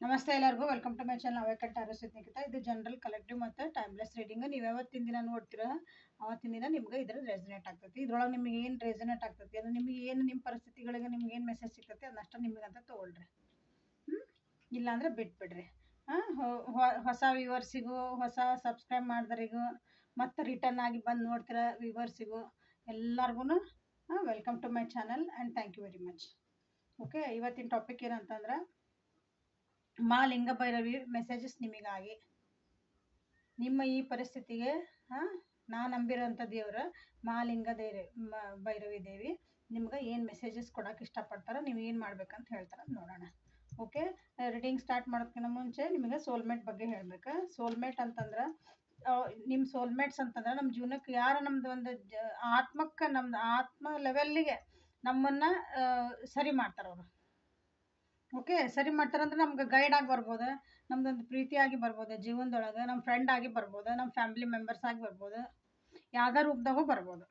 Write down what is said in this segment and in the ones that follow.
ನಮಸ್ತೆ ಎಲ್ಲರಿಗೂ welcome to my channel ಅವೇಕಟ್ ಆರೋಸ್ ನಿಖಿತಾ. ಇದು ಜನರಲ್ ಕಲೆಕ್ಟಿವ್ ಮತ್ತು ಟೈಮ್ಲೆಸ್ ರೀಡಿಂಗ್. ನೀವು ಯಾವತ್ತಿನ ದಿನ ನೋಡ್ತೀರಾ ಅವತ್ತಿನ ದಿನ ನಿಮ್ಗೆ ಇದ್ರ ರೆಸನೇಟ್ ಆಗ್ತೈತಿ. ಇದ್ರೊಳಗೆ ನಿಮ್ಗೆ ಏನು ರೆಸನೇಟ್ ಆಗ್ತೈತಿ ಅದು ನಿಮಗೆ ಏನು ನಿಮ್ಮ ಪರಿಸ್ಥಿತಿಗಳಿಗೆ ನಿಮ್ಗೆ ಏನು ಮೆಸೇಜ್ ಸಿಗ್ತೈತಿ ಅದನ್ನಷ್ಟು ನಿಮಗೆ ಅಂತ ತೊಗೊಳ್ರಿ. ಇಲ್ಲಾಂದ್ರೆ ಬಿಟ್ಬಿಡ್ರಿ. ಹೊಸ ವ್ಯೂವರ್ಸಿಗೂ ಹೊಸ ಸಬ್ಸ್ಕ್ರೈಬ್ ಮಾಡಿದರಿಗೂ ಮತ್ತು ರಿಟರ್ನ್ ಆಗಿ ಬಂದು ನೋಡ್ತಿರೋ ವ್ಯೂವರ್ಸಿಗೂ ಎಲ್ಲರಿಗೂ welcome to my channel and thank you very much. Okay, ಇವತ್ತಿನ ಟಾಪಿಕ್ ಏನಂತಂದ್ರೆ ಮಾ ಲಿಂಗ ಭೈರವಿ ಮೆಸೇಜಸ್ ನಿಮಗಾಗಿ. ನಿಮ್ಮ ಈ ಪರಿಸ್ಥಿತಿಗೆ ನಾ ನಂಬಿರೋಂಥ ದೇವ್ರ ಮಾ ಲಿಂಗ ಭೈರವಿ ದೇವಿ ನಿಮ್ಗೆ ಏನು ಮೆಸೇಜಸ್ ಕೊಡೋಕೆ ಇಷ್ಟಪಡ್ತಾರೆ, ನೀವು ಏನು ಮಾಡ್ಬೇಕಂತ ಹೇಳ್ತಾರೆ ನೋಡೋಣ. ಓಕೆ, ರೀಡಿಂಗ್ ಸ್ಟಾರ್ಟ್ ಮಾಡೋದಕ್ಕಿಂತ ಮುಂಚೆ ನಿಮಗೆ ಸೋಲ್ಮೇಟ್ ಬಗ್ಗೆ ಹೇಳ್ಬೇಕು. ಸೋಲ್ಮೇಟ್ ಅಂತಂದ್ರೆ ನಿಮ್ಮ ಸೋಲ್ಮೇಟ್ಸ್ ಅಂತಂದ್ರೆ ನಮ್ಮ ಜೀವನಕ್ಕೆ ಯಾರು ನಮ್ದು ಒಂದು ಆತ್ಮಕ್ಕೆ ನಮ್ದು ಆತ್ಮ ಲೆವೆಲ್ಲಿಗೆ ನಮ್ಮನ್ನು ಸರಿ ಮಾಡ್ತಾರೆ ಅವರು. ಓಕೆ, ಸರಿ ಮಾಡ್ತಾರಂದ್ರೆ ನಮ್ಗೆ ಗೈಡ್ ಆಗಿ ಬರ್ಬೋದು, ನಮ್ದೊಂದು ಪ್ರೀತಿಯಾಗಿ ಬರ್ಬೋದು, ಜೀವನದೊಳಗೆ ನಮ್ಮ ಫ್ರೆಂಡ್ ಆಗಿ ಬರ್ಬೋದು, ನಮ್ಮ ಫ್ಯಾಮಿಲಿ ಮೆಂಬರ್ಸ್ ಆಗಿ ಬರ್ಬೋದು, ಯಾವ್ದೋ ರೂಪದಾಗೂ ಬರ್ಬೋದು.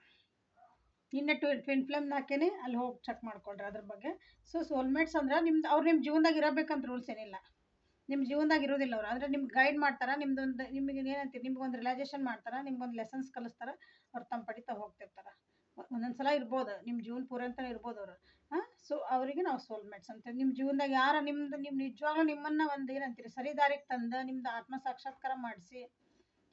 ನಿನ್ನೆ ಟ್ವಿನ್ ಫ್ಲೇಮ್ ಹಾಕೇನೆ ಅಲ್ಲಿ ಹೋಗಿ ಚೆಕ್ ಮಾಡ್ಕೊಳ್ರಿ ಅದ್ರ ಬಗ್ಗೆ. ಸೊ ಸೋಲ್ಮೇಟ್ಸ್ ಅಂದ್ರೆ ನಿಮ್ದು ಅವ್ರು ನಿಮ್ಮ ಜೀವನದಾಗ ಇರಬೇಕಂತ ರೂಲ್ಸ್ ಏನಿಲ್ಲ, ನಿಮ್ಮ ಜೀವನದಾಗ ಇರೋದಿಲ್ಲ ಅವ್ರು. ಅಂದರೆ ನಿಮ್ಗೆ ಗೈಡ್ ಮಾಡ್ತಾರೆ, ನಿಮ್ದೊಂದು ನಿಮಗೆ ಏನಂತೀರಿ, ನಿಮ್ಗೊಂದು ರಿಲೈಸೇಷನ್ ಮಾಡ್ತಾರೆ, ನಿಮ್ಗೊಂದು ಲೆಸನ್ಸ್ ಕಲಿಸ್ತಾರೆ, ಅವ್ರು ತಮ್ಮ ಪಡಿತಾ ಹೋಗ್ತಿರ್ತಾರೆ. ಒಂದೊಂದ್ಸಲ ಇರ್ಬೋದು ನಿಮ್ಮ ಜೀವನ ಪೂರ ಅಂತ ಇರ್ಬೋದು ಅವರು. ಸೊ ಅವರಿಗೆ ನಾವು ಸೋಲ್ಮೇಟ್ಸ್ ಅಂತ. ನಿಮ್ಮ ಜೀವನದಾಗ ಯಾರ ನಿಮ್ದು ನಿಮ್ಮ ನಿಜವಾಗ್ಲೂ ನಿಮ್ಮನ್ನು ಒಂದು ಏನಂತೀರಿ ಸರಿದಾರಿಗೆ ತಂದು ನಿಮ್ದು ಆತ್ಮ ಸಾಕ್ಷಾತ್ಕಾರ ಮಾಡಿಸಿ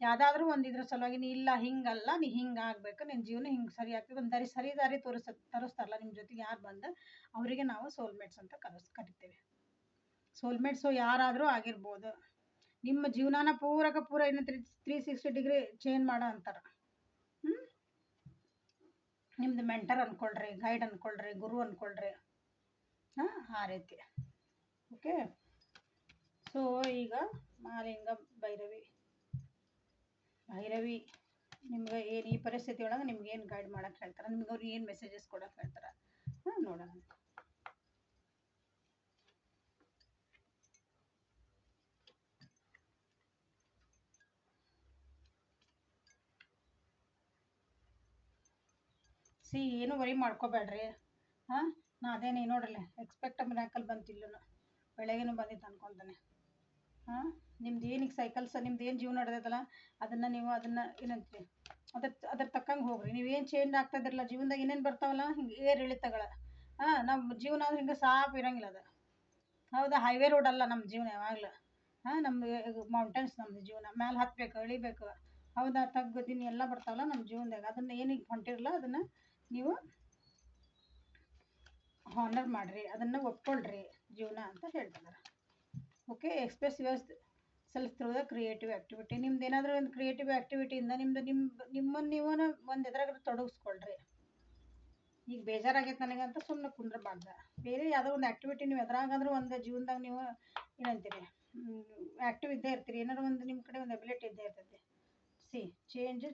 ಯಾವುದಾದ್ರೂ ಒಂದು ಇದ್ರ ಸಲುವಾಗಿ ನೀ ಇಲ್ಲ ಹಿಂಗಲ್ಲ ನೀ ಹಿಂಗೆ ಆಗ್ಬೇಕು, ನಿನ್ನ ಜೀವನ ಹಿಂಗೆ ಸರಿ ಆಗ್ತದೆ ಒಂದು ಸರಿ ದಾರಿ ತರಿಸ್ತಾರಲ್ಲ ನಿಮ್ಮ ಜೊತೆಗೆ ಯಾರು ಬಂದು ಅವರಿಗೆ ನಾವು ಸೋಲ್ಮೇಟ್ಸ್ ಅಂತ ಕರಿತೀವಿ. ಸೋಲ್ಮೇಟ್ಸು ಯಾರಾದರೂ ಆಗಿರ್ಬೋದು. ನಿಮ್ಮ ಜೀವನಾನ ಪೂರ ಏನಂತೀರಿ 360 ಡಿಗ್ರಿ ಚೇಂಜ್ ಮಾಡೋ ಅಂತಾರೆ. ನಿಮ್ದು ಮೆಂಟರ್ ಅಂದ್ಕೊಳ್ರಿ, ಗೈಡ್ ಅಂದ್ಕೊಳ್ರಿ, ಗುರು ಅಂದ್ಕೊಳ್ರಿ, ಆ ರೀತಿ. ಓಕೆ, ಸೊ ಈಗ ಮಾಲಿಂಗ ಭೈರವಿ ನಿಮ್ಗೆ ಏನು ಈ ಪರಿಸ್ಥಿತಿ ಒಳಗೆ ನಿಮ್ಗೆ ಏನು ಗೈಡ್ ಮಾಡಕ್ಕೆ ಹೇಳ್ತಾರೆ, ನಿಮ್ಗೆ ಅವ್ರು ಏನು ಮೆಸೇಜಸ್ ಕೊಡಕ್ಕೆ ಹೇಳ್ತಾರೆ ನೋಡೋಣ. ಏನು ವರಿ ಮಾಡ್ಕೋಬೇಡ್ರಿ. ನಾ ಅದೇನೇ ನೋಡ್ರಲ್ಲ ಎಕ್ಸ್ಪೆಕ್ಟ್ ಮಿರಾಕಲ್ ಬಂತಿಲ್ಲೂ ಬೆಳಗ್ಗೆನೂ ಬಂದಿತ್ತು ಅನ್ಕೊತಾನೆ. ನಿಮ್ದು ಏನಕ್ಕೆ ಸೈಕಲ್ಸ್ ನಿಮ್ದು ಏನು ಜೀವನ ನಡೆದೈತಲ್ಲ ಅದನ್ನು ನೀವು ಅದನ್ನು ಏನಂತೀರಿ ಅದ್ರ ತಕ್ಕಂಗೆ ಹೋಗ್ರಿ. ನೀವೇನು ಚೇಂಜ್ ಆಗ್ತಾ ಇದ್ರಲ್ಲ ಜೀವನದಾಗ ಏನೇನು ಬರ್ತಾವಲ್ಲ ಹಿಂಗೆ ಏರ್ ಇಳಿತಗಳ. ನಮ್ಮ ಜೀವನ ಆದ್ರೆ ಹಿಂಗೆ ಸಾಪ್ ಇರಂಗಿಲ್ಲ ಅದು. ಹೌದಾ, ಹೈವೇ ರೋಡ್ ಅಲ್ಲ ನಮ್ಮ ಜೀವನ ಯಾವಾಗಲೂ. ನಮ್ದು ಮೌಂಟೇನ್ಸ್ ನಮ್ಮದು ಜೀವನ, ಮ್ಯಾಲೆ ಹತ್ತಬೇಕು ಇಳಿಬೇಕು. ಹೌದಾ, ತಗ್ಗು ದಿನ ಎಲ್ಲ ಬರ್ತಾವಲ್ಲ ನಮ್ಮ ಜೀವನದಾಗ. ಅದನ್ನು ಏನಕ್ಕೆ ಹೊಂಟಿರಲ್ಲ ಅದನ್ನು ನೀವು ಹಾನರ್ ಮಾಡಿರಿ, ಅದನ್ನು ಒಪ್ಕೊಳ್ರಿ ಜೀವನ ಅಂತ ಹೇಳ್ತಿದ್ದಾರೆ. Okay, express your self through the creative activity. ನಿಮ್ದು ಏನಾದರೂ ಒಂದು ಕ್ರಿಯೇಟಿವ್ ಆ್ಯಕ್ಟಿವಿಟಿಯಿಂದ ನಿಮ್ಮನ್ನು ನೀವು ಒಂದು ಎದ್ರಾಗ ತೊಡಗಿಸ್ಕೊಳ್ರಿ. ಈಗ ಬೇಜಾರಾಗೈತೆ ನನಗಂತ ಸುಮ್ಮನೆ ಕುಂದ್ರಬಾರ್ದು. ಬೇರೆ ಯಾವುದೋ ಒಂದು ಆ್ಯಕ್ಟಿವಿಟಿ ನೀವು ಎದ್ರಾಗಾದ್ರೂ ಒಂದು ಜೀವನದಾಗ ನೀವು ಏನಂತೀರಿ ಆ್ಯಕ್ಟಿವ್ ಇದ್ದೇ ಇರ್ತೀರಿ. ಏನಾದ್ರು ಒಂದು ನಿಮ್ಮ ಕಡೆ ಒಂದು ಎಬಿಲಿಟಿ ಇದ್ದೇ ಇರ್ತೈತಿ. ಚೇಂಜ್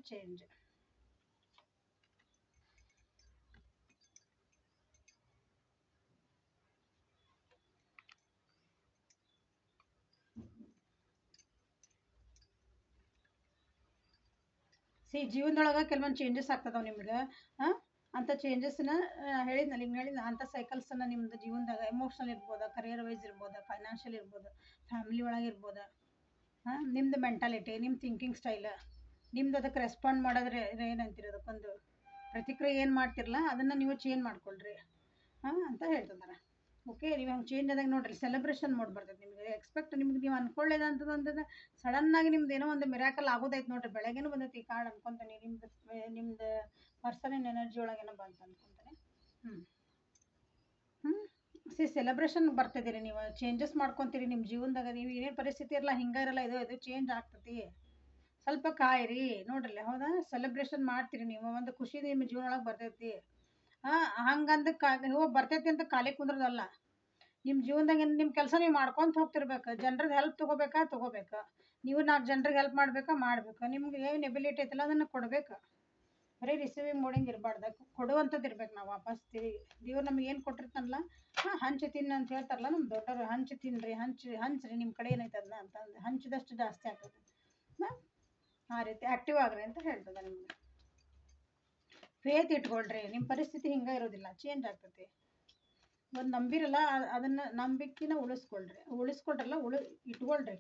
ಜೀವನದೊಳಗೆ ಕೆಲವೊಂದು ಚೇಂಜಸ್ ಆಗ್ತದವು ನಿಮ್ಗೆ. ಅಂಥ ಚೇಂಜಸ್ನ ಹೇಳಿದ್ನಲ್ಲ ಹಿಂಗೆ ಹೇಳಿದ್ನ ಅಂಥ ಸೈಕಲ್ಸನ್ನು ನಿಮ್ಮದು ಜೀವನದಾಗ ಎಮೋಷ್ನಲ್ ಇರ್ಬೋದು, ಕರಿಯರ್ ವೈಸ್ ಇರ್ಬೋದು, ಫೈನಾನ್ಷಿಯಲ್ ಇರ್ಬೋದು, ಫ್ಯಾಮಿಲಿ ಒಳಗೆ ಇರ್ಬೋದು. ನಿಮ್ಮದು ಮೆಂಟಾಲಿಟಿ, ನಿಮ್ಮ ಥಿಂಕಿಂಗ್ ಸ್ಟೈಲ್, ನಿಮ್ದು ಅದಕ್ಕೆ ರೆಸ್ಪಾಂಡ್ ಮಾಡೋದ್ರೆ ಏನಂತೀರಿ ಅದಕ್ಕೊಂದು ಪ್ರತಿಕ್ರಿಯೆ ಏನು ಮಾಡ್ತಿರಲ್ಲ ಅದನ್ನು ನೀವು ಚೇಂಜ್ ಮಾಡ್ಕೊಳ್ರಿ ಅಂತ ಹೇಳ್ತಿದ್ದಾರೆ. ಓಕೆ, ನೀವು ಹಂಗೆ ಚೇಂಜ್ ಆದಾಗ ನೋಡ್ರಿ ಸೆಲೆಬ್ರೇಷನ್ ಮೋಡ್ ಬರ್ತೈತೆ ನಿಮಗೆ. ಎಕ್ಸ್ಪೆಕ್ಟ್ ನಿಮ್ಗೆ ನೀವು ಅನ್ಕೊಳ್ಳೇದಂತಂದ್ರೆ ಸಡನ್ನಾಗಿ ನಿಮ್ದು ಏನೋ ಒಂದು ಮಿರಾಕಲ್ ಆಗೋದೈತೆ ನೋಡ್ರಿ. ಬೆಳಗ್ಗೆನೂ ಬಂದೈತಿ ಈ ಕಾರ್ಡ್ ಅನ್ಕೊಂತಾನೆ ನಿಮ್ದು ಪರ್ಸನಲ್ ಎನರ್ಜಿ ಒಳಗೇನೋ ಬಂತು ಅನ್ಕೊಂತಾನೆ. ಸೆಲೆಬ್ರೇಷನ್ ಬರ್ತಿದ್ದೀರಿ ನೀವು, ಚೇಂಜಸ್ ಮಾಡ್ಕೊತೀರಿ ನಿಮ್ಮ ಜೀವನದಾಗ. ನೀವು ಏನೇನು ಪರಿಸ್ಥಿತಿ ಇರಲ್ಲ ಹಿಂಗೆ ಇರಲ್ಲ, ಇದು ಚೇಂಜ್ ಆಗ್ತೈತಿ. ಸ್ವಲ್ಪ ಕಾಯಿರಿ ನೋಡ್ರಲ್ಲ. ಹೌದಾ, ಸೆಲೆಬ್ರೇಷನ್ ಮಾಡ್ತೀರಿ ನೀವು, ಒಂದು ಖುಷಿ ನಿಮ್ಮ ಜೀವನ ಒಳಗೆ ಬರ್ತೈತಿ. ಹಂಗಂದು ಬರ್ತೈತಿ ಅಂತ ಖಾಲಿ ಕುಂದ್ರದಲ್ಲ. ನಿಮ್ಮ ಜೀವನದಾಗ ನಿಮ್ಮ ಕೆಲಸ ನೀವು ಮಾಡ್ಕೊತ ಹೋಗ್ತಿರ್ಬೇಕು. ಜನರದ್ದು ಹೆಲ್ಪ್ ತೊಗೋಬೇಕು. ನೀವು 4 ಜನರಿಗೆ ಹೆಲ್ಪ್ ಮಾಡಬೇಕು. ನಿಮ್ಗೆ ಏನು ಎಬಿಲಿಟಿ ಐತಲ್ಲ ಅದನ್ನು ಕೊಡಬೇಕು. ಬರೀ ರಿಸೀವಿಂಗ್ ಮೋಡಿಂಗ್ ಇರಬಾರ್ದು, ಕೊಡುವಂಥದ್ದು ಇರ್ಬೇಕು. ನಾವು ವಾಪಸ್ ದೇವ್ರು ನಮ್ಗೆ ಏನು ಕೊಟ್ಟಿರ್ತಾನಲ್ಲ ಹಂಚಿ ತಿನ್ನು ಅಂತ ಹೇಳ್ತಾರಲ್ಲ ನಮ್ಮ ದೊಡ್ಡವರು. ಹಂಚಿ ತಿನ್ನಿರಿ, ಹಂಚ್ರಿ ನಿಮ್ಮ ಕಡೆ ಏನೈತೆ ಅದನ್ನ ಅಂತಂದು ಹಂಚಿದಷ್ಟು ಜಾಸ್ತಿ ಆಗ್ತದೆ. ಆ ರೀತಿ ಆ್ಯಕ್ಟಿವ್ ಆಗ್ರಿ ಅಂತ ಹೇಳ್ತದೆ. ನಿಮ್ಗೆ ಫೇತ್ ಇಟ್ಕೊಳ್ರಿ, ನಿಮ್ಮ ಪರಿಸ್ಥಿತಿ ಹಿಂಗೆ ಇರೋದಿಲ್ಲ, ಚೇಂಜ್ ಆಗ್ತೈತಿ. ಒಂದು ನಂಬಿರಲ್ಲ ಅದನ್ನ ನಂಬಿಕೆನ ಉಳಿಸ್ಕೊಳ್ರಲ್ಲ ಇಟ್ಕೊಳ್ರಿ.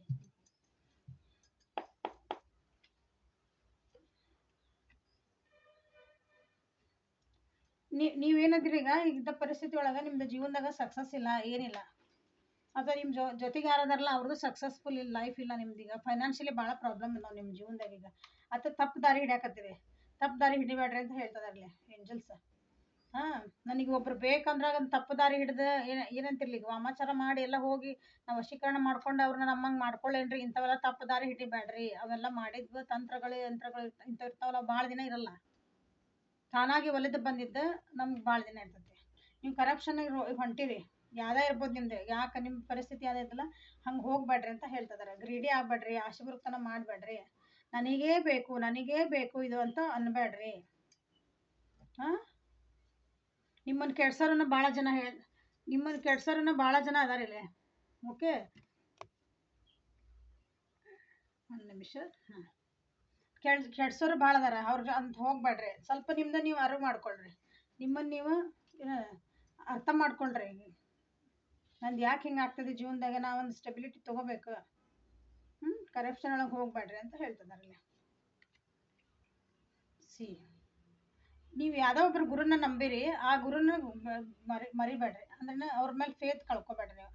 ನೀವೇನದಿರಿ ಈಗ ಇದ್ದ ಪರಿಸ್ಥಿತಿ ಒಳಗೆ ನಿಮ್ದು ಜೀವನದಾಗ ಸಕ್ಸಸ್ ಇಲ್ಲ ಏನಿಲ್ಲ, ಅಥವಾ ನಿಮ್ಮ ಜೊತೆಗೆ ಯಾರದಾರಲ್ಲ ಅವ್ರದ್ದು ಸಕ್ಸಸ್ಫುಲ್ ಇಲ್ಲ ಲೈಫ್ ಇಲ್ಲ, ನಿಮ್ದೀಗ ಫೈನಾನ್ಷಿಯಲಿ ಭಾಳ ಪ್ರಾಬ್ಲಮ್ ಇದಾವೆ ನಿಮ್ಮ ಜೀವನದಾಗ. ಈಗ ಅಥವಾ ತಪ್ಪು ದಾರಿ ಹಿಡಿಯಾಕತ್ತೀರಿ, ತಪ್ಪು ದಾರಿ ಹಿಡಿಬೇಡ್ರಿ ಅಂತ ಹೇಳ್ತದಾರ್ಲಿ ಏಂಜಲ್ಸ್. ನನಗೆ ಒಬ್ರು ಬೇಕಂದ್ರೆ ಒಂದು ತಪ್ಪು ದಾರಿ ಹಿಡ್ದು ಏನಂತಿರ್ಲಿ ಈಗ ವಾಮಾಚಾರ ಮಾಡಿ ಎಲ್ಲ ಹೋಗಿ ನಾವು ವಶೀಕರಣ ಮಾಡ್ಕೊಂಡು ಅವ್ರನ್ನ ನಮ್ಮಂಗೆ ಮಾಡ್ಕೊಳ್ಳೇನ್ರಿ. ಇಂಥವೆಲ್ಲ ತಪ್ಪು ದಾರಿ ಹಿಡಿಬೇಡ್ರಿ. ಅವೆಲ್ಲ ಮಾಡಿದ್ವು ತಂತ್ರಗಳು ಯಂತ್ರಗಳು ಇಂಥವು ಇರ್ತಾವಲ್ಲ, ಭಾಳ ದಿನ ಇರಲ್ಲ. ತಾನಾಗಿ ಒಲಿದು ಬಂದಿದ್ದು ನಮ್ಗೆ ಭಾಳ ದಿನ ಇರ್ತೈತಿ. ನೀವು ಕರಪ್ಷನ್ ಹೊಂಟಿರಿ, ಯಾವುದೇ ಇರ್ಬೋದು ನಿಮ್ದು, ಯಾಕೆ ನಿಮ್ಮ ಪರಿಸ್ಥಿತಿ ಯಾವುದೇ ಇದ್ದಲ್ಲ ಹಂಗೆ ಹೋಗ್ಬೇಡ್ರಿ ಅಂತ ಹೇಳ್ತಿದಾರೆ. ಗ್ರೀಡಿ ಆಗ್ಬೇಡ್ರಿ, ಆಶೆಬುರುಕ್ತನ ಮಾಡಬೇಡ್ರಿ, ನನಗೇ ಬೇಕು ಇದು ಅಂತ ಅನ್ಬೇಡ್ರಿ. ನಿಮ್ಮನ್ನು ಕೆಡ್ಸೋರನ್ನ ಭಾಳ ಜನ ಅದಾರ ಇಲ್ಲಿ. ಓಕೆ, ಒಂದು ನಿಮಿಷ. ಕೆಡ್ಸೋರು ಭಾಳ ಅದಾರ, ಅವ್ರಿಗೆ ಅಂತ ಹೋಗ್ಬೇಡ್ರಿ. ಸ್ವಲ್ಪ ನಿಮ್ದು ನೀವು ಅರಿವು ಮಾಡ್ಕೊಳ್ರಿ, ನಿಮ್ಮನ್ನು ನೀವು ಅರ್ಥ ಮಾಡ್ಕೊಳ್ರಿ. ನಂದು ಯಾಕೆ ಹಿಂಗೆ ಆಗ್ತದೆ ಜೀವನದಾಗ, ನಾವೊಂದು ಸ್ಟೆಬಿಲಿಟಿ ತೊಗೋಬೇಕು. ಕರಪ್ಷನ್ ಒಳಗೆ ಹೋಗ್ಬೇಡ್ರಿ ಅಂತ ಹೇಳ್ತಿದಾರಲ್ಲಿ. ನೀವು ಯಾವುದೋ ಒಬ್ರು ಗುರುನ ನಂಬಿರಿ, ಆ ಗುರುನ ಮರಿಬೇಡ್ರಿ. ಅಂದ್ರೆ ಅವ್ರ ಮೇಲೆ ಫೇತ್ ಕಳ್ಕೊಬೇಡ್ರಿ.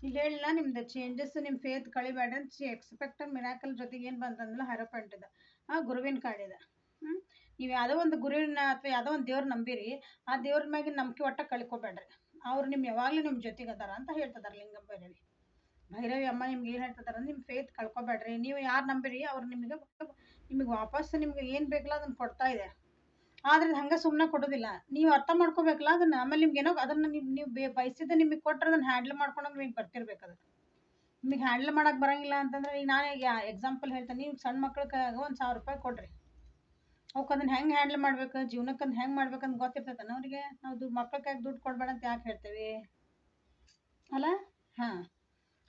ನೀವು ಇಲ್ಲಿ ಹೇಳಿಲ್ಲ ನಿಮ್ದು ಚೇಂಜಸ್, ನಿಮ್ಮ ಫೇತ್ ಕಳಿಬೇಡ್ರಿ ಅಂತ ಎಕ್ಸ್ಪೆಕ್ಟ್ ಮಿರಾಕಲ್ ಜೊತೆಗೆ ಏನು ಬಂತಂದ್ರೆ ಹೈರೋಪಾಯಿಂಟ್ ಇದೆ, ಆ ಗುರುವಿನ ಕಾರ್ಡ್ ಇದೆ. ನೀವು ಯಾವುದೋ ಒಂದು ಗುರುವಿನ ಅಥವಾ ಯಾವುದೋ ಒಂದು ದೇವ್ರ ನಂಬಿರಿ, ಆ ದೇವ್ರ ಮ್ಯಾಗಿನ ನಂಬಿಕೆ ಒಟ್ಟ ಕಳ್ಕೊಬೇಡ್ರಿ. ಅವ್ರು ಯಾವಾಗಲೂ ನಿಮ್ಮ ಜೊತೆಗೆ ಅದಾರ ಅಂತ ಹೇಳ್ತಿದಾರೆ ಲಿಂಗಂ ಭೈರವಿ ಅಮ್ಮ ನಿಮ್ಗೆ ಏನು ಹೇಳ್ತಿದಾರೆ ಅಂದ್ರೆ, ನಿಮ್ಮ ಫೇತ್ ಕಳ್ಕೊಬೇಡ್ರಿ. ನೀವು ಯಾರು ನಂಬಿರಿ ಅವ್ರು ನಿಮಗೆ ವಾಪಸ್ ನಿಮ್ಗೆ ಏನು ಬೇಕಲ್ಲ ಅದನ್ನು ಕೊಡ್ತಾ ಇದೆ. ಆದ್ರೆ ಹಂಗೆ ಸುಮ್ಮನೆ ಕೊಡೋದಿಲ್ಲ, ನೀವು ಅರ್ಥ ಮಾಡ್ಕೋಬೇಕಲ್ಲ ಅದನ್ನ. ಆಮೇಲೆ ನಿಮ್ಗೆ ಏನೋ ಅದನ್ನು ನೀವು ಬಯಸಿದ್ದ ನಿಮಗೆ ಕೊಟ್ಟರೆ ಅದನ್ನು ಹ್ಯಾಂಡಲ್ ಮಾಡ್ಕೊಳಕ್ಕೆ ನಿಮಗೆ ಬರ್ತಿರ್ಬೇಕು. ಅದು ನಿಮಗೆ ಹ್ಯಾಂಡಲ್ ಮಾಡಕ್ಕೆ ಬರೋಂಗಿಲ್ಲ ಅಂತಂದ್ರೆ, ಈಗ ನಾನು ಎಕ್ಸಾಂಪಲ್ ಹೇಳ್ತೇನೆ. ನೀವು ಸಣ್ಣ ಮಕ್ಳಿಗೆ ಒಂದು 1000 ರೂಪಾಯಿ ಕೊಡ್ರಿ, ಅವಕ್ಕೆ ಅದನ್ನು ಹೆಂಗೆ ಹ್ಯಾಂಡಲ್ ಮಾಡ್ಬೇಕು, ಜೀವನಕ್ಕೆ ಅದು ಹೆಂಗೆ ಮಾಡ್ಬೇಕಂತ ಗೊತ್ತಿರ್ತೈತೆ ಅವರಿಗೆ. ನಾವು ಮಕ್ಳಿಗೆ ದುಡ್ಡು ಕೊಡ್ಬೇಡ ಅಂತ ಯಾಕೆ ಹೇಳ್ತೇವೆ ಅಲ್ಲ?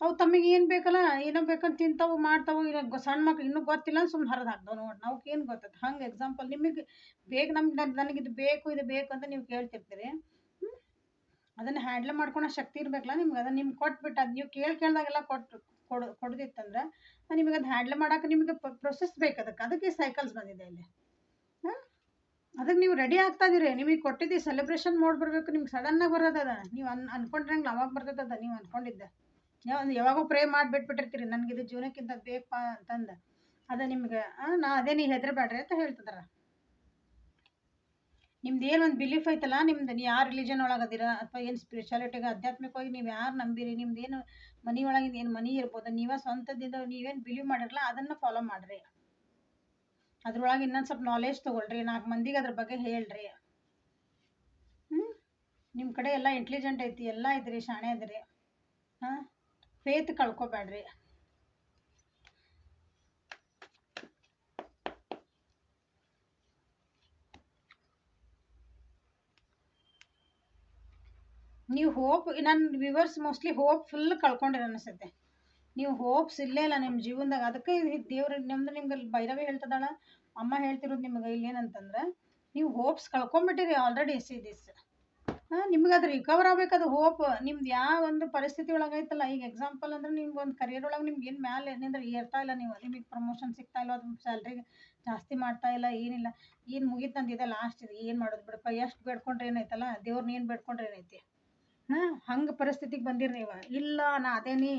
ಅವು ತಮಗೆ ಏನು ಬೇಕಲ್ಲ, ಏನೋ ಬೇಕಂತ ತಿಂತಾವು ಮಾಡ್ತಾವು. ಈಗ ಸಣ್ಣ ಮಕ್ಳು ಇನ್ನೂ ಗೊತ್ತಿಲ್ಲ ಸುಮ್ಮನೆ ಹರಿದು ಹಾಕ್ತಾವೆ ನೋಡಿ. ನಾವ್ಗೆ ಏನು ಗೊತ್ತೈತೆ? ಹಂಗೆ ಎಕ್ಸಾಂಪಲ್ ನಿಮಗೆ ಬೇಕು, ನನಗಿದು ಬೇಕು ಇದು ಬೇಕು ಅಂತ ನೀವು ಕೇಳ್ತಿರ್ತೀರಿ. ಅದನ್ನು ಹ್ಯಾಂಡಲ್ ಮಾಡ್ಕೊಳೋ ಶಕ್ತಿ ಇರಬೇಕಲ್ಲ ನಿಮ್ಗೆ. ಅದನ್ನು ನಿಮ್ಗೆ ಕೊಟ್ಬಿಟ್ಟು ಅದು ನೀವು ಕೇಳ್ದಾಗೆಲ್ಲ ಕೊಡೋದಿತ್ತಂದ್ರೆ ನಿಮಗೆ ಅದು ಹ್ಯಾಂಡಲ್ ಮಾಡೋಕೆ ನಿಮಗೆ ಪ್ರೊಸೆಸ್ ಬೇಕು. ಅದಕ್ಕೆ ಸೈಕಲ್ಸ್ ಬಂದಿದೆ ಇಲ್ಲಿ. ಅದಕ್ಕೆ ನೀವು ರೆಡಿ ಆಗ್ತಾ ಇದೀರಿ. ನಿಮಗೆ ಕೊಟ್ಟಿದ್ದು ಸೆಲೆಬ್ರೇಷನ್ ಮೋಡ್ ಬರಬೇಕು. ನಿಮ್ಗೆ ಸಡನ್ನಾಗಿ ಬರೋದದ, ನೀವು ಅನ್ಕೊಂಡ್ರಂಗೆ ಅವಾಗ ಬರ್ತೈತದ. ನೀವು ಅನ್ಕೊಂಡಿದ್ದೆ ಯಾವಾಗೋ ಪ್ರೇ ಮಾಡಿಬಿಟ್ಬಿಟ್ಟಿರ್ತೀರಿ, ನನಗಿದು ಜೀವನಕ್ಕಿಂತ ಬೇಕಪ್ಪ ಅಂತಂದು. ಅದೇ ನಿಮ್ಗೆ ಅದೇ ನೀವು ಹೆದರಬೇಡ್ರಿ ಅಂತ ಹೇಳ್ತಿದಾರ. ನಿಮ್ದು ಏನೊಂದು ಬಿಲೀಫ್ ಐತಲ್ಲ, ನಿಮ್ದು ನೀವು ಯಾರು ರಿಲಿಜನ್ ಒಳಗದಿರ ಅಥವಾ ಏನು ಸ್ಪಿರಿಚುಯಾಲಿಟಿಗೆ ಆಧ್ಯಾತ್ಮಿಕವಾಗಿ ನೀವು ಯಾರು ನಂಬಿರಿ, ನಿಮ್ದು ಏನು ಮನಿ ಒಳಗಿಂದ ಏನು ಮನಿ ಇರ್ಬೋದು, ನೀವೇ ಸ್ವಂತದಿಂದ ನೀವೇನು ಬಿಲೀವ್ ಮಾಡಿರಲ್ಲ ಅದನ್ನು ಫಾಲೋ ಮಾಡಿರಿ. ಅದ್ರೊಳಗೆ ಇನ್ನೊಂದು ಸ್ವಲ್ಪ ನಾಲೆಜ್ ತೊಗೊಳ್ರಿ, 4 ಮಂದಿಗೆ ಅದ್ರ ಬಗ್ಗೆ ಹೇಳ್ರಿ. ನಿಮ್ಮ ಕಡೆ ಎಲ್ಲ ಇಂಟೆಲಿಜೆಂಟ್ ಐತಿ, ಎಲ್ಲ ಐತ್ರಿ, ಶಾಣೆ ಅದ್ರಿ. ಫೇತ್ ಕಳ್ಕೊಬೇಡ್ರಿ. ನೀವು ಹೋಪ್, ನನ್ನ ವ್ಯೂವರ್ಸ್ ಮೋಸ್ಟ್ಲಿ ಹೋಪ್ ಫುಲ್ ಕಳ್ಕೊಂಡಿರ ಅನಿಸುತ್ತೆ. ನೀವು ಹೋಪ್ಸ್ ಇಲ್ಲೇ ಇಲ್ಲ ನಿಮ್ಮ ಜೀವನದಾಗ. ಅದಕ್ಕೆ ದೇವ್ರು ನಿಮ್ಗೆ ಭೈರವಿ ಹೇಳ್ತದಾಳ, ಅಮ್ಮ ಹೇಳ್ತಿರೋದು ನಿಮ್ಗೆ ಇಲ್ಲಿ ಏನಂತಂದ್ರೆ, ನೀವು ಹೋಪ್ಸ್ ಕಳ್ಕೊಂಬಿಟ್ಟಿರಿ ಆಲ್ರೆಡಿ. ನಿಮ್ಗೆ ಅದು ರಿಕವರ್ ಆಗ್ಬೇಕದು ಹೋಪ್. ನಿಮ್ದು ಯಾವ ಒಂದು ಪರಿಸ್ಥಿತಿ ಒಳಗೈತಲ್ಲ, ಈಗ ಎಕ್ಸಾಂಪಲ್ ಅಂದ್ರೆ ನಿಮ್ಗೆ ಒಂದು ಕರಿಯರ್ ಒಳಗೆ ನಿಮ್ಗೆ ಏನು ಮ್ಯಾಲೆ ಏನಿದ್ರೆ ಏರ್ತಾ ಇಲ್ಲ, ನಿಮಗೆ ಪ್ರಮೋಷನ್ ಸಿಗ್ತಾ ಇಲ್ಲ, ಅದು ಸ್ಯಾಲ್ರಿ ಜಾಸ್ತಿ ಮಾಡ್ತಾ ಇಲ್ಲ, ಏನಿಲ್ಲ, ಏನು ಮುಗೀತು ನಂದಿದೆ ಲಾಸ್ಟ್ ಇದು, ಏನು ಮಾಡೋದು ಬಿಡಪ್ಪ, ಎಷ್ಟು ಬೇಡ್ಕೊಂಡ್ರೆ ಏನೈತಲ್ಲ, ದೇವ್ರನ್ನ ಏನು ಬೇಡ್ಕೊಂಡ್ರೆ ಏನೈತಿ. ಹಂಗೆ ಪರಿಸ್ಥಿತಿಗೆ ಬಂದಿರಿ ನೀವು. ಇಲ್ಲ ನಾ ಅದೇನಿ,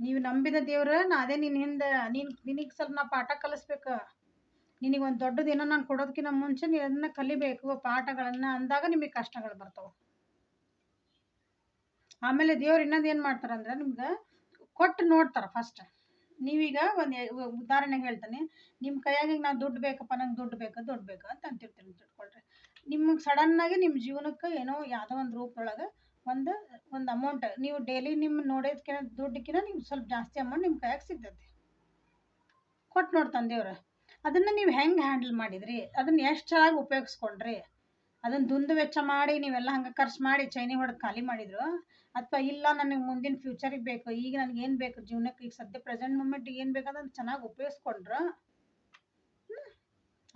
ನೀವು ನಂಬಿದ ದೇವ್ರ ನಾ ಅದೇ ನಿನ್ನ ಹಿಂದೆ, ನಿನಗೆ ಸ್ವಲ್ಪ ನಾ ಪಾಠ ಕಲಿಸ್ಬೇಕು. ನಿನಗೆ ಒಂದು ದೊಡ್ಡದೇನೋ ನಾನು ಕೊಡೋದಕ್ಕಿಂತ ಮುಂಚೆ ನೀವು ಅದನ್ನ ಕಲಿಬೇಕು ಪಾಠಗಳನ್ನು ಅಂದಾಗ ನಿಮಗೆ ಕಷ್ಟಗಳು ಬರ್ತಾವೆ. ಆಮೇಲೆ ದೇವ್ರು ಇನ್ನೊಂದು ಏನು ಮಾಡ್ತಾರಂದ್ರೆ, ನಿಮ್ಗೆ ಕೊಟ್ಟು ನೋಡ್ತಾರೆ ಫಸ್ಟ್. ನೀವೀಗ ಒಂದು ಉದಾಹರಣೆಗೆ ಹೇಳ್ತೀನಿ, ನಿಮ್ಮ ಕೈಯಾಗ ನಾವು ದುಡ್ಡು ಬೇಕಪ್ಪ, ನಂಗೆ ದುಡ್ಡು ಬೇಕು ಅಂತ ಅಂತಿರ್ತೀನಿ ತಿಳ್ಕೊಳ್ರಿ. ನಿಮಗೆ ಸಡನ್ನಾಗಿ ನಿಮ್ಮ ಜೀವನಕ್ಕೆ ಏನೋ ಯಾವುದೋ ಒಂದು ರೂಪದೊಳಗೆ ಒಂದು ಅಮೌಂಟ್, ನೀವು ಡೈಲಿ ನಿಮ್ಮ ನೋಡೋದಕ್ಕಿಂತ ದುಡ್ಡಕ್ಕಿಂತ ನಿಮ್ಗೆ ಸ್ವಲ್ಪ ಜಾಸ್ತಿ ಅಮೌಂಟ್ ನಿಮ್ಮ ಕೈಯಾಗ ಸಿಗ್ತೈತಿ. ಕೊಟ್ಟು ನೋಡ್ತಾನೆ ದೇವ್ರು. ಅದನ್ನು ನೀವು ಹೆಂಗೆ ಹ್ಯಾಂಡಲ್ ಮಾಡಿದ್ರಿ, ಅದನ್ನು ಎಷ್ಟು ಚೆನ್ನಾಗಿ ಉಪಯೋಗಿಸ್ಕೊಂಡ್ರಿ, ಅದನ್ನು ದುಂದು ವೆಚ್ಚ ಮಾಡಿ ನೀವೆಲ್ಲ ಹಂಗೆ ಖರ್ಚು ಮಾಡಿ ಚೈನಿ ಹೊಡೆದು ಖಾಲಿ ಮಾಡಿದ್ರು, ಅಥವಾ ಇಲ್ಲ ನನಗೆ ಮುಂದಿನ ಫ್ಯೂಚರಿಗೆ ಬೇಕು, ಈಗ ನನಗೆ ಏನು ಬೇಕು ಜೀವನಕ್ಕೆ, ಈಗ ಸದ್ಯ ಪ್ರೆಸೆಂಟ್ ಮೂಮೆಂಟಿಗೆ ಏನು ಬೇಕು ಅದನ್ನು ಚೆನ್ನಾಗಿ ಉಪಯೋಗಿಸ್ಕೊಂಡ್ರು,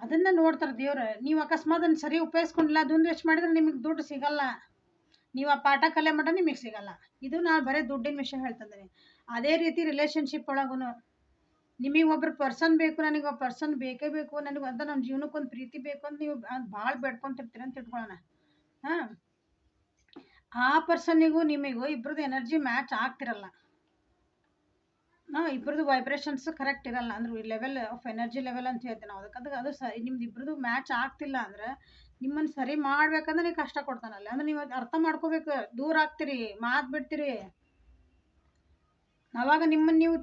ಅದನ್ನು ನೋಡ್ತಾರೆ ದೇವ್ರು. ನೀವು ಅಕಸ್ಮಾತ್ ಅದನ್ನು ಸರಿ ಉಪಯೋಗಿಸ್ಕೊಂಡಿಲ್ಲ, ದುಂದು ವೆಚ್ಚ ಮಾಡಿದ್ರೆ ನಿಮಗೆ ದುಡ್ಡು ಸಿಗಲ್ಲ. ನೀವು ಆ ಪಾಠ ಕಲೆ ಮಟ್ಟ ನಿಮಗೆ ಸಿಗಲ್ಲ. ಇದು ನಾನು ಬರೀ ದುಡ್ಡಿನ ವಿಷಯ ಹೇಳ್ತಿದ್ದೀನಿ. ಅದೇ ರೀತಿ ರಿಲೇಷನ್ಶಿಪ್ ಒಳಗೂ ನಿಮಗೆ ಒಬ್ರು ಪರ್ಸನ್ ಬೇಕು, ನನಗೆ ಒಬ್ಬ ಪರ್ಸನ್ ಬೇಕೇ ಬೇಕು, ನನಗೆ ಅಂತ ನನ್ನ ಜೀವನಕ್ಕೊಂದು ಪ್ರೀತಿ ಬೇಕು ಅಂತ ನೀವು ಭಾಳ ಬೇಡ್ಕೊಂತಿರ್ತೀರಿ ಅಂತ ತಿಳ್ಕೊಳ್ಳೋಣ. ಹಾಂ, ಆ ಪರ್ಸನ್ನಿಗೂ ನಿಮಗೂ ಇಬ್ಬರದ್ದು ಎನರ್ಜಿ ಮ್ಯಾಚ್ ಆಗ್ತಿರಲ್ಲ. ಇಬ್ಬರದ್ದು ವೈಬ್ರೇಷನ್ಸ್ ಕರೆಕ್ಟ್ ಇರಲ್ಲ. ಅಂದ್ರೆ ಲೆವೆಲ್ ಆಫ್ ಎನರ್ಜಿ ಲೆವೆಲ್ ಅಂತ ಹೇಳ್ತೀವಿ ನಾವು. ಅದಕ್ಕೆ ಅದು ಸರಿ ನಿಮ್ದು ಇಬ್ಬರದ್ದು ಮ್ಯಾಚ್ ಆಗ್ತಿಲ್ಲ ಅಂದ್ರೆ ನಿಮ್ಮನ್ನು ಸರಿ ಮಾಡ್ಬೇಕಂದ್ರೆ ನೀವು ಕಷ್ಟ ಕೊಡ್ತಾನಲ್ಲ. ಅಂದ್ರೆ ನೀವು ಅರ್ಥ ಮಾಡ್ಕೋಬೇಕು. ದೂರ ಆಗ್ತೀರಿ, ಮಾತು ಬಿಡ್ತೀರಿ. ಅವಾಗ ನಿಮ್ಮನ್ನು ನೀವು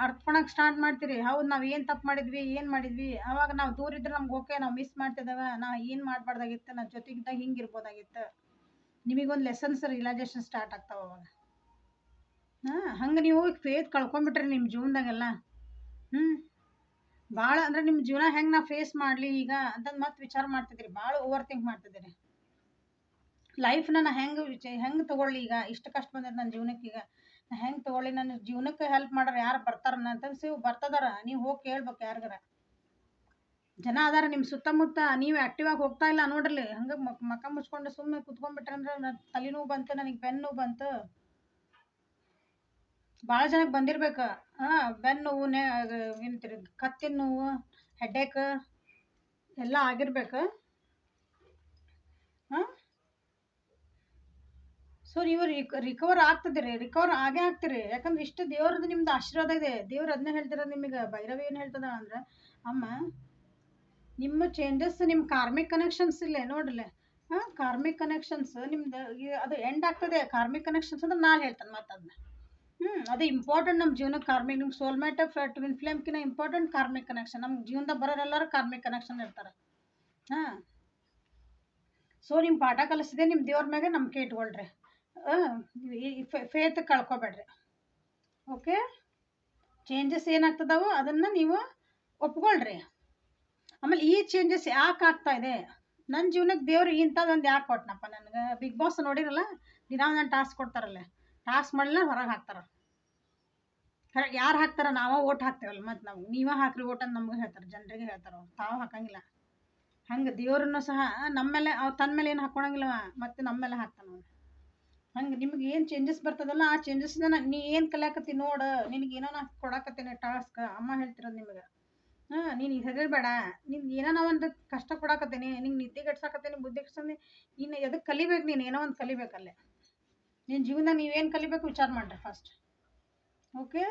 ಅರ್ತ್ಕೊಳಕ್ಕೆ ಸ್ಟಾರ್ಟ್ ಮಾಡ್ತೀರಿ. ಹೌದು, ನಾವು ಏನು ತಪ್ಪು ಮಾಡಿದ್ವಿ, ಏನು ಮಾಡಿದ್ವಿ. ಅವಾಗ ನಾವು ದೂರ ಇದ್ರೆ ನಮ್ಗೆ ಓಕೆ, ನಾವು ಮಿಸ್ ಮಾಡ್ತಿದ್ದೇವೆ, ನಾವು ಏನು ಮಾಡಬಾರ್ದಾಗಿತ್ತು, ನನ್ನ ಜೊತೆಗಿದ್ದಾಗ ಹಿಂಗೆ ಇರ್ಬೋದಾಗಿತ್ತು. ನಿಮಗೊಂದು ಲೆಸನ್ಸ್ ರಿಯಲೈಸೇಷನ್ ಸ್ಟಾರ್ಟ್ ಆಗ್ತಾವ ಅವಾಗ. ಹಂಗೆ ನೀವು ಫೇತ್ ಕಳ್ಕೊಂಬಿಟ್ರಿ ನಿಮ್ಮ ಜೀವನದಾಗೆಲ್ಲ. ಭಾಳ ಅಂದ್ರೆ ನಿಮ್ಮ ಜೀವನ ಹೆಂಗೆ ನಾ ಫೇಸ್ ಮಾಡಲಿ ಈಗ ಅಂತಂದು ಮತ್ತೆ ವಿಚಾರ ಮಾಡ್ತಿದ್ದೀರಿ. ಭಾಳ ಓವರ್ ಥಿಂಕ್ ಮಾಡ್ತಿದ್ದೀರಿ. ಲೈಫ್ನ ನಾ ಹೆಂಗೆ ತೊಗೊಳ್ಳಿ, ಈಗ ಇಷ್ಟು ಕಷ್ಟ ಬಂದೈತೆ ನನ್ನ ಜೀವನಕ್ಕೆ, ಈಗ ನಾ ಹೆಂಗೆ ತೊಗೊಳ್ಳಿ, ನನ್ನ ಜೀವನಕ್ಕೆ ಹೆಲ್ಪ್ ಮಾಡೋರು ಯಾರು ಬರ್ತಾರನ್ನ ಅಂತನ್ಸಿ ಬರ್ತದಾರ. ನೀವು ಹೋಗಿ ಕೇಳ್ಬೇಕು ಯಾರಿಗಾರ. ಜನ ಅದಾರ ನಿಮ್ಮ ಸುತ್ತಮುತ್ತ. ನೀವು ಆ್ಯಕ್ಟಿವ್ ಆಗಿ ಹೋಗ್ತಾ ಇಲ್ಲ ನೋಡ್ರಿ. ಹಂಗೆ ಮಕ್ಕ ಮುಚ್ಕೊಂಡು ಸುಮ್ಮನೆ ಕುತ್ಕೊಂಡ್ಬಿಟ್ರೆ ಅಂದ್ರೆ ನನ್ನ ತಲೆನೋವು ಬಂತು, ನನಗೆ ಬೆನ್ನು ನೋವು ಬಂತು. ಭಾಳ ಜನಕ್ಕೆ ಬಂದಿರ್ಬೇಕು. ಬೆನ್ನು ನೋವು, ಏನಂತೀರಿ, ಕತ್ತಿನ ನೋವು, ಹೆಡ್ಡೇಕ್ ಎಲ್ಲ ಆಗಿರ್ಬೇಕು. ಸೊ ನೀವು ರಿಕವರ್ ಆಗ್ತದಿರಿ, ರಿಕವರ್ ಆಗೇ ಆಗ್ತೀರಿ. ಯಾಕಂದ್ರೆ ಇಷ್ಟು ದೇವ್ರದ್ದು ನಿಮ್ದು ಆಶೀರ್ವಾದ ಇದೆ. ದೇವ್ರು ಅದನ್ನೇ ಹೇಳ್ತಿರೋದು ನಿಮಗೆ. ಭೈರವಿ ಏನು ಹೇಳ್ತದ ಅಂದ್ರೆ, ಅಮ್ಮ ನಿಮ್ಮ ಚೇಂಜಸ್, ನಿಮ್ಮ ಕಾರ್ಮಿಕ್ ಕನೆಕ್ಷನ್ಸ್ ಇಲ್ಲೇ ನೋಡ್ರಲ್ಲೇ. ಕಾರ್ಮಿಕ್ ಕನೆಕ್ಷನ್ಸ್ ನಿಮ್ದು ಅದು ಎಂಡ್ ಆಗ್ತದೆ. ಕಾರ್ಮಿಕ್ ಕನೆಕ್ಷನ್ಸ್ ಅಂದ್ರೆ ನಾನು ಹೇಳ್ತೇನೆ ಮತ್ತೆ ಅದನ್ನ. ಅದು ಇಂಪಾರ್ಟೆಂಟ್ ನಮ್ಮ ಜೀವನಕ್ಕೆ. ಕಾರ್ಮಿಕ್ ನಿಮ್ಮ ಸೋಲ್ಮೇಟ್ ಟ್ವಿನ್ ಫ್ಲೇಮ್ಕಿನ್ನ ಇಂಪಾರ್ಟೆಂಟ್ ಕಾರ್ಮಿಕ್ ಕನೆಕ್ಷನ್. ನಮ್ಮ ಜೀವನದಾಗ ಬರೋರೆಲ್ಲರೂ ಕಾರ್ಮಿಕ್ ಕನೆಕ್ಷನ್ ಇರ್ತಾರೆ. ಸೊ ನಿಮ್ಮ ಪಾಠ ಕಲಿಸಿದೆ, ನಿಮ್ಮ ದೇವ್ರ ಮ್ಯಾಗೆ ನಂಬಿಕೆ ಇಟ್ಕೊಳ್ರಿ. ಫೇತ್ ಕಳ್ಕೊಬೇಡ್ರಿ. ಓಕೆ, ಚೇಂಜಸ್ ಏನಾಗ್ತದವೋ ಅದನ್ನು ನೀವು ಒಪ್ಕೊಳ್ರಿ. ಆಮೇಲೆ ಈ ಚೇಂಜಸ್ ಯಾಕೆ ಆಗ್ತಾ ಇದೆ, ನನ್ನ ಜೀವನಕ್ಕೆ ದೇವ್ರು ಇಂಥದ್ದೊಂದು ಯಾಕೆ ಕೊಟ್ಟನಪ್ಪ ನನಗೆ. ಬಿಗ್ ಬಾಸ್ ನೋಡಿರಲ್ಲ, ದಿನ ಒಂದೊಂದು ಟಾಸ್ಕ್ ಕೊಡ್ತಾರಲ್ಲ. ಟಾಸ್ಕ್ ಮಾಡಲಿಲ್ಲ ಹೊರಗೆ ಹಾಕ್ತಾರ. ಯಾರು ಹಾಕ್ತಾರ? ನಾವೇ ಓಟ್ ಹಾಕ್ತೇವಲ್ಲ. ಮತ್ತು ನಾವು ನೀವೇ ಹಾಕ್ರಿ ಓಟ್ ಅಂತ ನಮ್ಗೆ ಹೇಳ್ತಾರೆ, ಜನರಿಗೆ ಹೇಳ್ತಾರೆ. ತಾವು ಹಾಕಂಗಿಲ್ಲ. ಹಂಗೆ ದೇವ್ರನ್ನು ಸಹ ನಮ್ಮ ಮೇಲೆ ತನ್ನ ಮೇಲೆ ಏನು ಹಾಕ್ಕೊಳಂಗಿಲ್ಲವ, ಮತ್ತು ನಮ್ಮ ಮೇಲೆ ಹಾಕ್ತಾನ. ಹಂಗೆ ನಿಮ್ಗೆ ಏನು ಚೇಂಜಸ್ ಬರ್ತದಲ್ಲ, ಆ ಚೇಂಜಸ್ನ ನೀ ಏನು ಕಲಿಯಾಕತ್ತಿ ನೋಡು. ನಿನಗೆ ಏನೋ ನಾ ಕೊಡಾಕತ್ತೇನೆ ಟಾಸ್ಕ್. ಅಮ್ಮ ಹೇಳ್ತಿರೋದು ನಿಮಗೆ. ನೀನು ಹೆದರ್ಬೇಡ. ನಿನ್ಗೆ ಏನೋ ಒಂದು ಕಷ್ಟ ಕೊಡಾಕತ್ತೀನಿ, ನಿಂಗೆ ನಿದ್ದೆಗೆಡ್ಸಾಕತ್ತೀನಿ, ಬುದ್ಧಿ ಕೆಡ್ಸಂದು ಇನ್ನು ಎದಕ್ಕೆ ಕಲಿಬೇಕು. ನೀನು ಏನೋ ಒಂದು ಕಲಿಬೇಕಲ್ಲೇ. ನಿನ್ನ ಜೀವನದಾಗ ನೀವೇನು ಕಲಿಬೇಕು ವಿಚಾರ ಮಾಡಿರಿ first. Okay,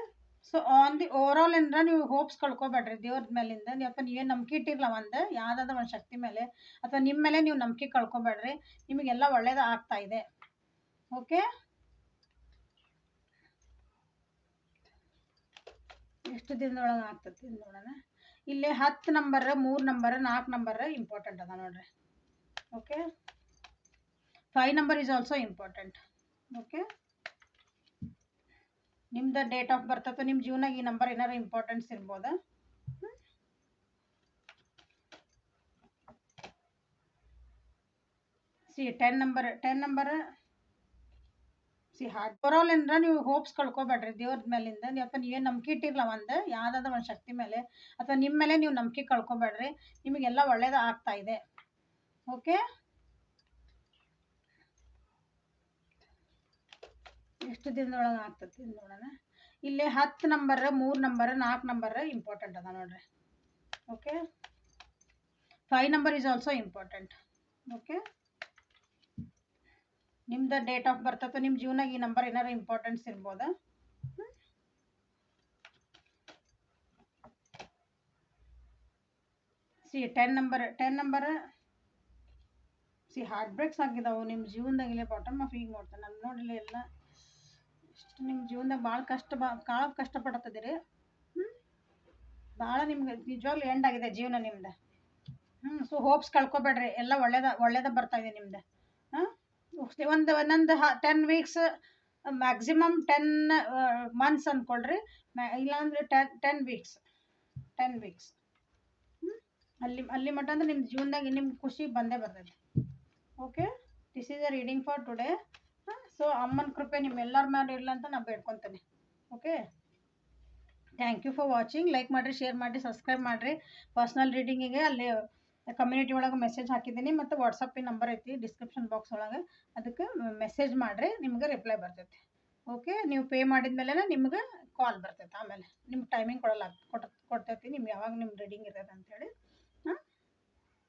so on the over all ಏನರ ನೀವು ಹೋಪ್ಸ್ ಕಳ್ಕೊಬೇಡ್ರಿ ದೇವ್ರ ಮೇಲಿಂದ. ಅಥವಾ ನೀವೇನು ನಂಬಿಕೆ ಇಟ್ಟಿರಲ್ಲ ಒಂದು ಯಾವುದಾದ ಒಂದು ಶಕ್ತಿ ಮೇಲೆ, ಅಥವಾ ನಿಮ್ಮ ಮೇಲೆ ನೀವು ನಂಬಿಕೆ ಕಳ್ಕೊಬೇಡ್ರಿ. ನಿಮಗೆಲ್ಲ ಒಳ್ಳೇದು ಆಗ್ತಾ ಇದೆ. ಓಕೆ, ಎಷ್ಟು ದಿನದೊಳಗೆ ಆಗ್ತದೆ ನೋಡೋಣ. ಇಲ್ಲಿ 10 ನಂಬರ್, 3 ನಂಬರ್, 4 ನಂಬರ್ ಇಂಪಾರ್ಟೆಂಟ್ ಅದ ನೋಡ್ರಿ. Okay, 5 number is also important. Okay, ನಿಮ್ದು ಡೇಟ್ ಆಫ್ ಬರ್ತ್ ಅಥವಾ ನಿಮ್ಮ ಜೀವನಾಗ ಈ ನಂಬರ್ ಏನಾರು ಇಂಪಾರ್ಟೆನ್ಸ್ ಇರ್ಬೋದಾ. See 10 number see heart. Overall ಏನರ ನೀವು ಹೋಪ್ಸ್ ಕಳ್ಕೊಬೇಡ್ರಿ ದೇವ್ರ ಮೇಲಿಂದ. ಅಥವಾ ನೀವೇನು ನಂಬಿಕೆ ಇಟ್ಟಿರಲ್ಲ ಒಂದು ಯಾವುದಾದ ಒಂದು ಶಕ್ತಿ ಮೇಲೆ, ಅಥವಾ ನಿಮ್ಮ ಮೇಲೆ ನೀವು ನಂಬಿಕೆ ಕಳ್ಕೊಬೇಡ್ರಿ. ನಿಮಗೆಲ್ಲ ಒಳ್ಳೇದು ಆಗ್ತಾ ಇದೆ. ಓಕೆ, ಎಷ್ಟು ದಿನದೊಳಗೆ ಆಗ್ತದೆ ನೋಡೋಣ. ಇಲ್ಲಿ 10 ನಂಬರ್, 3 ನಂಬರ್, 4 ನಂಬರ್ ಇಂಪಾರ್ಟೆಂಟ್ ಅದ ನೋಡ್ರಿ. Okay, 5 number is also important. Okay, ನಿಮ್ದು ಡೇಟ್ ಆಫ್ ಬರ್ತ್ ಅಥವಾ ನಿಮ್ಮ ಜೀವನಾಗ ಈ ನಂಬರ್ ಏನಾರು ಇಂಪಾರ್ಟೆನ್ಸ್ ಇರ್ಬೋದಾ. See 10 number see heartbreaks ಆಗಿದಾವು ನಿಮ್ಮ ಜೀವನದಾಗ. ಇಲ್ಲೇ ಬಾಟಮ್ ಆಫ್ ಈಗ ನೋಡ್ತೇನೆ ನಾನು ನೋಡಿಲ್ಲ ಎಲ್ಲ. ಇಷ್ಟು ನಿಮ್ಮ ಜೀವನದಾಗ ಭಾಳ ಕಷ್ಟಪಡ್ತದಿರಿ. ಭಾಳ ನಿಮ್ಗೆ ನಿಜವಾಗ್ಲೂ ಎಂಡ್ ಆಗಿದೆ ಜೀವನ ನಿಮ್ದು. ಸೊ ಹೋಪ್ಸ್ ಕಳ್ಕೊಬೇಡ್ರಿ. ಎಲ್ಲ ಒಳ್ಳೇದ ಬರ್ತಾ ಇದೆ ನಿಮ್ದು. ಒಂದೊಂದು 10 ವೀಕ್ಸ್, ಮ್ಯಾಕ್ಸಿಮಮ್ 10 ಮಂತ್ಸ್ ಅಂದ್ಕೊಳ್ರಿ. ಇಲ್ಲಾಂದ್ರೆ 10 ವೀಕ್ಸ್ ಅಲ್ಲಿ ಮಟ್ಟ ಅಂದ್ರೆ ನಿಮ್ಮ ಜೀವನದಾಗ ನಿಮ್ಗೆ ಖುಷಿ ಬಂದೇ ಬರ್ತೈತಿ. Okay, this is a reading for today. So ಅಮ್ಮನ ಕೃಪೆ ನಿಮ್ಮೆಲ್ಲರ ಮೇಲೆ ಇರಲಿ ಅಂತ ನಾನು ಬೇಡ್ಕೊತೇನೆ. Okay, thank you for watching. Like ಮಾಡಿರಿ, ಶೇರ್ ಮಾಡಿರಿ, ಸಬ್ಸ್ಕ್ರೈಬ್ ಮಾಡಿರಿ. ಪರ್ಸ್ನಲ್ ರೀಡಿಂಗಿಗೆ ಅಲ್ಲಿ ಕಮ್ಯುನಿಟಿ ಒಳಗೆ ಮೆಸೇಜ್ ಹಾಕಿದ್ದೀನಿ ಮತ್ತು ವಾಟ್ಸಪ್ಪಿನ ನಂಬರ್ ಐತಿ ಡಿಸ್ಕ್ರಿಪ್ಷನ್ ಬಾಕ್ಸ್ ಒಳಗೆ, ಅದಕ್ಕೆ ಮೆಸೇಜ್ ಮಾಡಿರಿ, ನಿಮ್ಗೆ ರಿಪ್ಲೈ ಬರ್ತೈತಿ. ಓಕೆ, ನೀವು ಪೇ ಮಾಡಿದ್ಮೇಲೆ ನಿಮ್ಗೆ ಕಾಲ್ ಬರ್ತೈತೆ. ಆಮೇಲೆ ನಿಮ್ಗೆ ಟೈಮಿಂಗ್ ಕೊಡ್ತೈತಿ, ನಿಮ್ಗೆ ಯಾವಾಗ ನಿಮ್ಮ ರೀಡಿಂಗ್ ಇರ್ತೈತೆ ಅಂಥೇಳಿ. ಹಾಂ,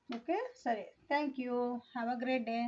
ಓಕೆ, ಸರಿ, thank you, have a great day.